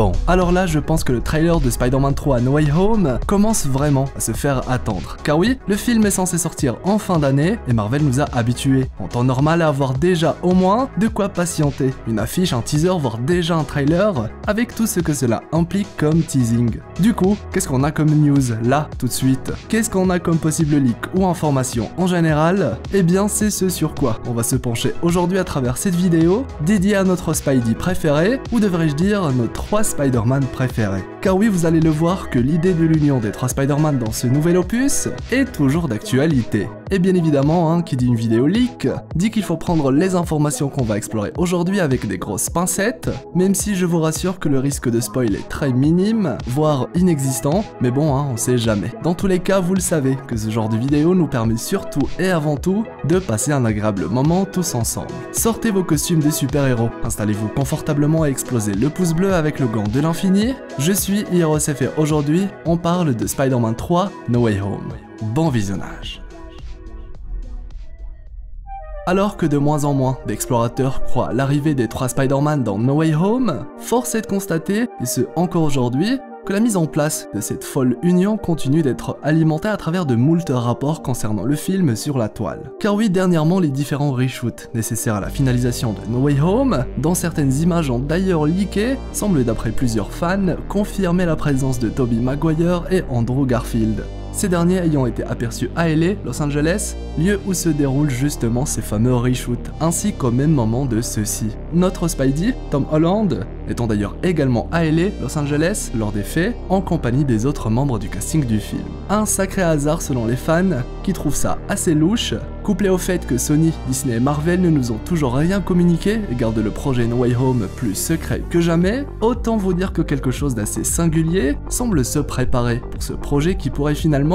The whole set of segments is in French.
Bon, alors là je pense que le trailer de Spider-Man 3 No Way Home commence vraiment à se faire attendre. Car oui, le film est censé sortir en fin d'année et Marvel nous a habitués en temps normal à avoir déjà au moins de quoi patienter. Une affiche, un teaser, voire déjà un trailer avec tout ce que cela implique comme teasing. Du coup, qu'est-ce qu'on a comme news là tout de suite? Qu'est-ce qu'on a comme possible leak ou information en général? Eh bien c'est ce sur quoi on va se pencher aujourd'hui à travers cette vidéo dédiée à notre Spidey préféré, ou devrais-je dire nos 3 Spider-Man préférés. Car oui, vous allez le voir que l'idée de l'union des 3 Spider-Man dans ce nouvel opus est toujours d'actualité. Et bien évidemment, qui dit une vidéo leak, dit qu'il faut prendre les informations qu'on va explorer aujourd'hui avec des grosses pincettes, même si je vous rassure que le risque de spoil est très minime, voire inexistant, mais bon, on sait jamais. Dans tous les cas, vous le savez, que ce genre de vidéo nous permet surtout et avant tout de passer un agréable moment tous ensemble. Sortez vos costumes de super-héros, installez-vous confortablement et explosez le pouce bleu avec le gant de l'infini. Je suis IROSF et aujourd'hui, on parle de Spider-Man 3 No Way Home. Bon visionnage. Alors que de moins en moins d'explorateurs croient à l'arrivée des 3 Spider-Man dans No Way Home, force est de constater, et ce encore aujourd'hui, que la mise en place de cette folle union continue d'être alimentée à travers de moult rapports concernant le film sur la toile. Car oui, dernièrement, les différents reshoots nécessaires à la finalisation de No Way Home, dont certaines images ont d'ailleurs leaké, semblent d'après plusieurs fans confirmer la présence de Tobey Maguire et Andrew Garfield. Ces derniers ayant été aperçus à LA, Los Angeles, lieu où se déroulent justement ces fameux reshoots, ainsi qu'au même moment de ceux-ci. Notre Spidey, Tom Holland, étant d'ailleurs également à LA, Los Angeles, lors des faits, en compagnie des autres membres du casting du film. Un sacré hasard selon les fans, qui trouvent ça assez louche, couplé au fait que Sony, Disney et Marvel ne nous ont toujours rien communiqué et gardent le projet No Way Home plus secret que jamais, autant vous dire que quelque chose d'assez singulier semble se préparer pour ce projet qui pourrait finalement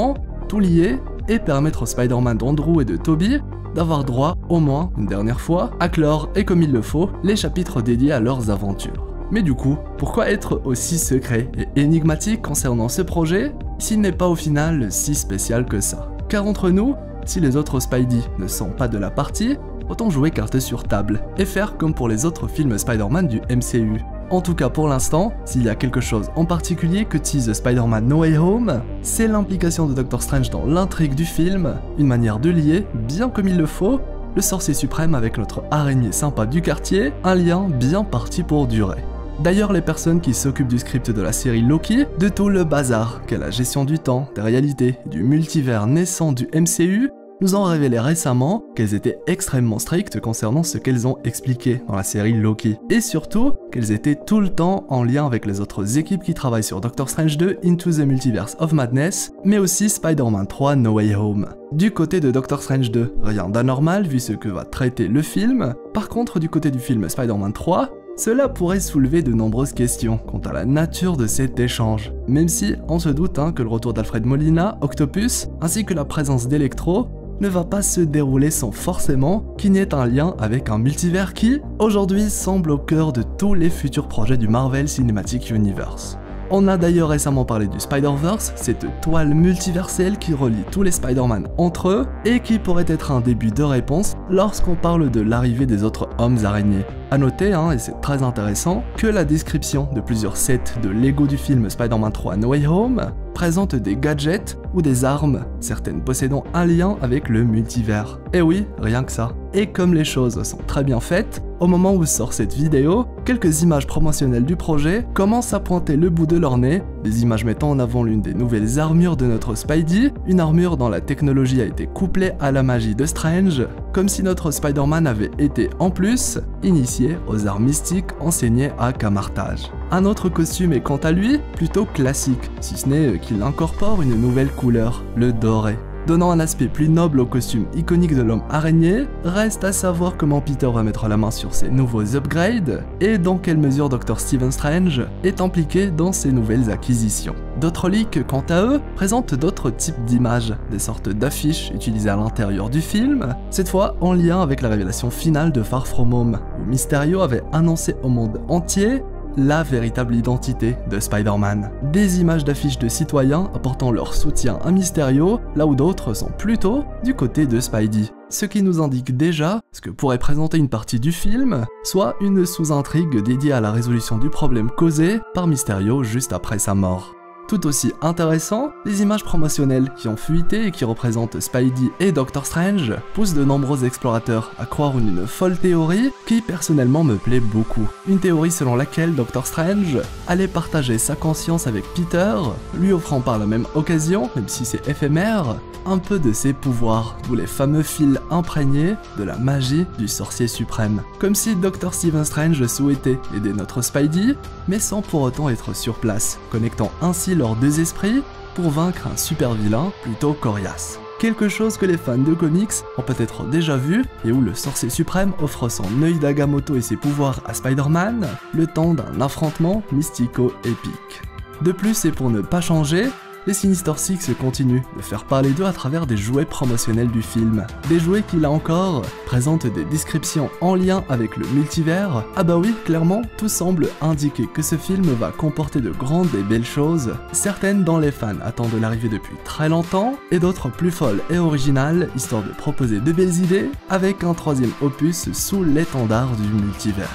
tout lier et permettre aux Spider-Man d'Andrew et de Tobey d'avoir droit, au moins une dernière fois, à clore, et comme il le faut, les chapitres dédiés à leurs aventures. Mais du coup, pourquoi être aussi secret et énigmatique concernant ce projet, s'il n'est pas au final si spécial que ça? Car entre nous, si les autres Spidey ne sont pas de la partie, autant jouer carte sur table, et faire comme pour les autres films Spider-Man du MCU. En tout cas pour l'instant, s'il y a quelque chose en particulier que tease Spider-Man No Way Home, c'est l'implication de Doctor Strange dans l'intrigue du film, une manière de lier, bien comme il le faut, le sorcier suprême avec notre araignée sympa du quartier, un lien bien parti pour durer. D'ailleurs, les personnes qui s'occupent du script de la série Loki, de tout le bazar qu'est la gestion du temps, des réalités et du multivers naissant du MCU, nous ont révélé récemment qu'elles étaient extrêmement strictes concernant ce qu'elles ont expliqué dans la série Loki. Et surtout, qu'elles étaient tout le temps en lien avec les autres équipes qui travaillent sur Doctor Strange 2 Into the Multiverse of Madness, mais aussi Spider-Man 3 No Way Home. Du côté de Doctor Strange 2, rien d'anormal vu ce que va traiter le film. Par contre, du côté du film Spider-Man 3, cela pourrait soulever de nombreuses questions quant à la nature de cet échange, même si on se doute que le retour d'Alfred Molina, Octopus, ainsi que la présence d'Electro ne va pas se dérouler sans forcément qu'il n'y ait un lien avec un multivers qui, aujourd'hui, semble au cœur de tous les futurs projets du Marvel Cinematic Universe. On a d'ailleurs récemment parlé du Spider-Verse, cette toile multiverselle qui relie tous les Spider-Man entre eux et qui pourrait être un début de réponse lorsqu'on parle de l'arrivée des autres hommes araignées. A noter, et c'est très intéressant, que la description de plusieurs sets de Lego du film Spider-Man 3 No Way Home présente des gadgets ou des armes, certaines possédant un lien avec le multivers. Et oui, rien que ça. Et comme les choses sont très bien faites, au moment où sort cette vidéo, quelques images promotionnelles du projet commencent à pointer le bout de leur nez, des images mettant en avant l'une des nouvelles armures de notre Spidey, une armure dont la technologie a été couplée à la magie de Strange, comme si notre Spider-Man avait été en plus initié aux arts mystiques enseignés à Camartage. Un autre costume est quant à lui plutôt classique, si ce n'est qu'il incorpore une nouvelle couleur, le doré. Donnant un aspect plus noble au costume iconique de l'homme araignée, reste à savoir comment Peter va mettre la main sur ces nouveaux upgrades et dans quelle mesure Dr. Stephen Strange est impliqué dans ces nouvelles acquisitions. D'autres leaks, quant à eux, présentent d'autres types d'images, des sortes d'affiches utilisées à l'intérieur du film, cette fois en lien avec la révélation finale de Far From Home, où Mysterio avait annoncé au monde entier la véritable identité de Spider-Man. Des images d'affiches de citoyens apportant leur soutien à Mysterio, là où d'autres sont plutôt du côté de Spidey. ce qui nous indique déjà ce que pourrait présenter une partie du film, soit une sous-intrigue dédiée à la résolution du problème causé par Mysterio juste après sa mort. Tout aussi intéressant, les images promotionnelles qui ont fuité et qui représentent Spidey et Doctor Strange poussent de nombreux explorateurs à croire en une folle théorie qui personnellement me plaît beaucoup. Une théorie selon laquelle Doctor Strange allait partager sa conscience avec Peter, lui offrant par la même occasion, même si c'est éphémère, un peu de ses pouvoirs, d'où les fameux fils imprégnés de la magie du sorcier suprême. Comme si Dr. Stephen Strange souhaitait aider notre Spidey, mais sans pour autant être sur place, connectant ainsi leurs deux esprits pour vaincre un super vilain plutôt coriace. Quelque chose que les fans de comics ont peut-être déjà vu et où le sorcier suprême offre son œil d'Agamotto et ses pouvoirs à Spider-Man le temps d'un affrontement mystico-épique. De plus, et pour ne pas changer, les Sinister Six continuent de faire parler d'eux à travers des jouets promotionnels du film. Des jouets qui, là encore, présentent des descriptions en lien avec le multivers. Ah bah oui, clairement, tout semble indiquer que ce film va comporter de grandes et belles choses, certaines dont les fans attendent l'arrivée depuis très longtemps, et d'autres plus folles et originales, histoire de proposer de belles idées, avec un troisième opus sous l'étendard du multivers.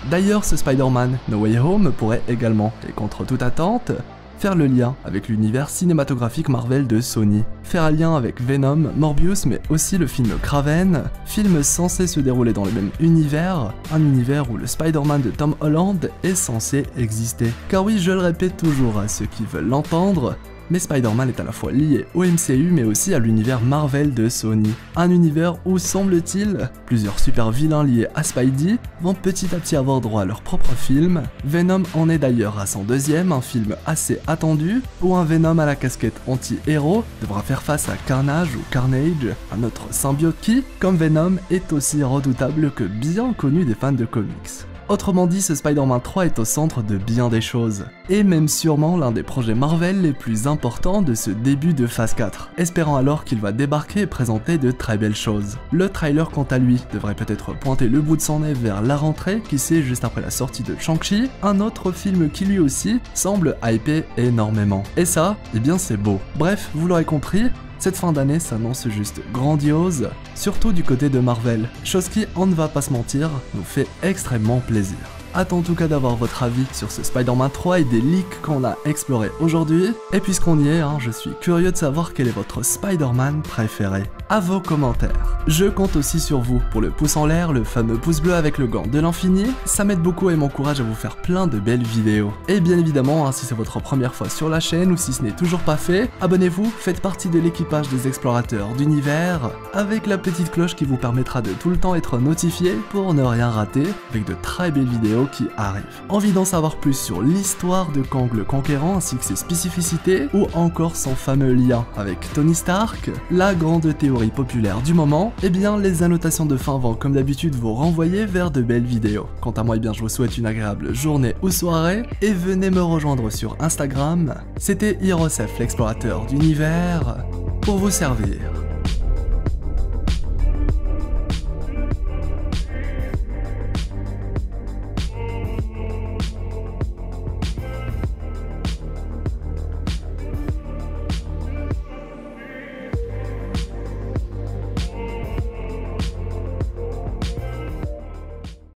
D'ailleurs, ce Spider-Man No Way Home pourrait également, et contre toute attente, faire le lien avec l'univers cinématographique Marvel de Sony, faire un lien avec Venom, Morbius, mais aussi le film Kraven, film censé se dérouler dans le même univers, un univers où le Spider-Man de Tom Holland est censé exister. Car oui, je le répète toujours à ceux qui veulent l'entendre, mais Spider-Man est à la fois lié au MCU mais aussi à l'univers Marvel de Sony. Un univers où, semble-t-il, plusieurs super vilains liés à Spidey vont petit à petit avoir droit à leur propre film. Venom en est d'ailleurs à son deuxième, un film assez attendu, où un Venom à la casquette anti-héros devra faire face à Carnage ou Carnage, un autre symbiote qui, comme Venom, est aussi redoutable que bien connu des fans de comics. Autrement dit, ce Spider-Man 3 est au centre de bien des choses, et même sûrement l'un des projets Marvel les plus importants de ce début de phase 4, espérant alors qu'il va débarquer et présenter de très belles choses. Le trailer quant à lui devrait peut-être pointer le bout de son nez vers la rentrée, qui sait juste après la sortie de Shang-Chi, un autre film qui lui aussi semble hyper énormément. Et ça, eh bien c'est beau. Bref, vous l'aurez compris, cette fin d'année s'annonce juste grandiose, surtout du côté de Marvel, chose qui, on ne va pas se mentir, nous fait extrêmement plaisir. Hâte en tout cas d'avoir votre avis sur ce Spider-Man 3 et des leaks qu'on a explorés aujourd'hui. Et puisqu'on y est, je suis curieux de savoir quel est votre Spider-Man préféré. À vos commentaires. Je compte aussi sur vous pour le pouce en l'air, le fameux pouce bleu avec le gant de l'infini. Ça m'aide beaucoup et m'encourage à vous faire plein de belles vidéos. Et bien évidemment, si c'est votre première fois sur la chaîne ou si ce n'est toujours pas fait, abonnez-vous, faites partie de l'équipage des explorateurs d'univers, avec la petite cloche qui vous permettra de tout le temps être notifié pour ne rien rater, avec de très belles vidéos qui arrivent. Envie d'en savoir plus sur l'histoire de Kang le Conquérant ainsi que ses spécificités, ou encore son fameux lien avec Tony Stark, la grande théorie populaire du moment, et bien les annotations de fin vont comme d'habitude vous renvoyer vers de belles vidéos. Quant à moi, je vous souhaite une agréable journée ou soirée, et venez me rejoindre sur Instagram. C'était Hirosef l'explorateur d'univers, pour vous servir.